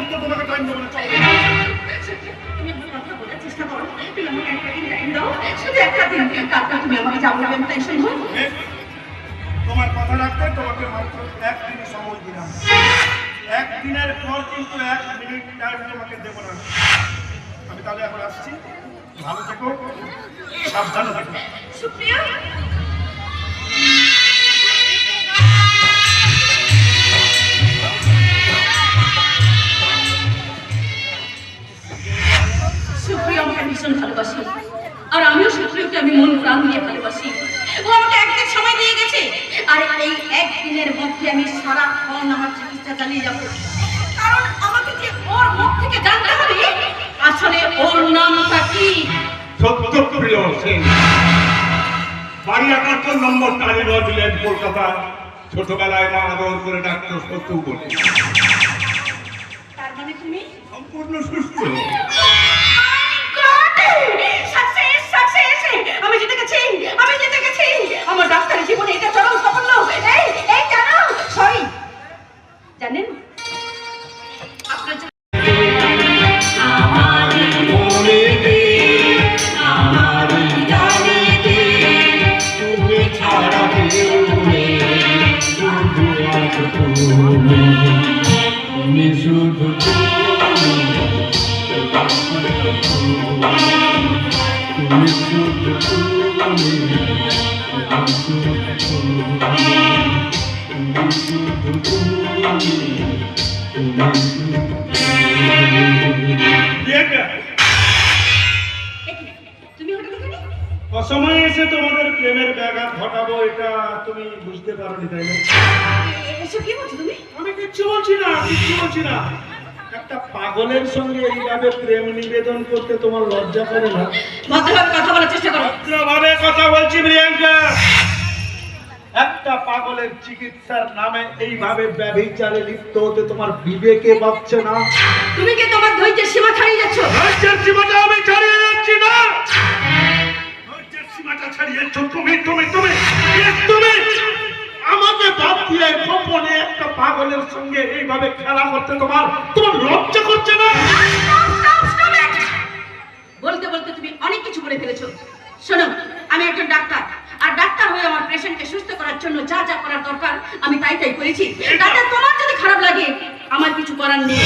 মুহূর্ত তোমাকে টাইম দেবো না। চলো তুমি আমার কথা বলার চেষ্টা করো। তুমি আমাকে একটা দিন টাইম দাও, শুধু একটা দিন। তারপর তুমি আমাকে যা বলবে আমি তাই শুনবো। তোমার কথা রাখতে তোমাকে মাত্র একদিন সময় দিলাম। একদিনের পর কিন্তু 1 মিনিট টাইম তোমাকে দেবো না। আমি তাহলে এখন আসছি। ভালো থেকো, সাবধানে থেকো। সুপ্রিয়া, সুপ্রিয়া আমাকে ভীষণ ভালোবাসি, আর আমিও সুপ্রিয়াকে আমি মন প্রাণ দিয়ে ভালোবাসি। ও আমাকে একদিন সময় দিয়ে গেছে, আর এই একদিনের মধ্যে আমি সারাক্ষণ আমার চিকিৎসা চালিয়ে যাব। কারণ আমাকে যে ওর মুখ থেকে জানতে হবে আসলে ওর নামটা কি। সত্যপ্রিয় সেন, বাড়ি ৭১ নম্বর টালিগঞ্জ লেন, কলকাতা। ছোটবেলায় মা আদর করে ডাক্তার সত্যু বলে। তার মানে তুমি সম্পূর্ণ সুস্থ। আমি জিতে গেছি, আমি জিতে গেছি। আমার ডাক্তারের জীবনে এটা চরম সাফল্য। এই জানো, সরি জানেন আপনার অসময়ে এসে তোমাদের প্রেমের ব্যাঘাত ঘটাবো, এটা তুমি বুঝতে পারোনি, তাই না? এসব কি বলছো তুমি? আমি কিচ্ছু বলছি না, কিচ্ছু বলছি না। একটা পাগলের সঙ্গে এইভাবে প্রেম নিবেদন করতে তোমার লজ্জা করে না? ভদ্রভাবে কথা বলার চেষ্টা করো। ভদ্রভাবে কথা বলছি প্রিয়াঙ্কা। একটা পাগলের চিকিৎসার নামে এইভাবে ব্যভিচারে লিপ্ত হতে তোমার বিবেকে বাঁচছে না? তুমি কি তোমার ধৈর্যের সীমা ছাড়িয়ে যাচ্ছ? ধৈর্যের সীমাটা আমি ছাড়িয়ে যাচ্ছি না। ধৈর্যের সীমাটা ছাড়িয়েছ তুমি তুমি তুমি তুমি আমাকে বাদ দিয়ে গোপনে একটা পাগলের সঙ্গে এইভাবে খেলা করতে তোমার তোমার লজ্জা করছে না? বলতে বলতে তুমি অনেক কিছু করে ফেলেছো। শোনো, আমি একজন ডাক্তার, আর ডাক্তার হয়ে আমার পেশেন্টকে সুস্থ করার জন্য যা যা করার দরকার আমি তাই তাই করেছি। তাতে তোমার যদি খারাপ লাগে আমার কিছু করার নেই।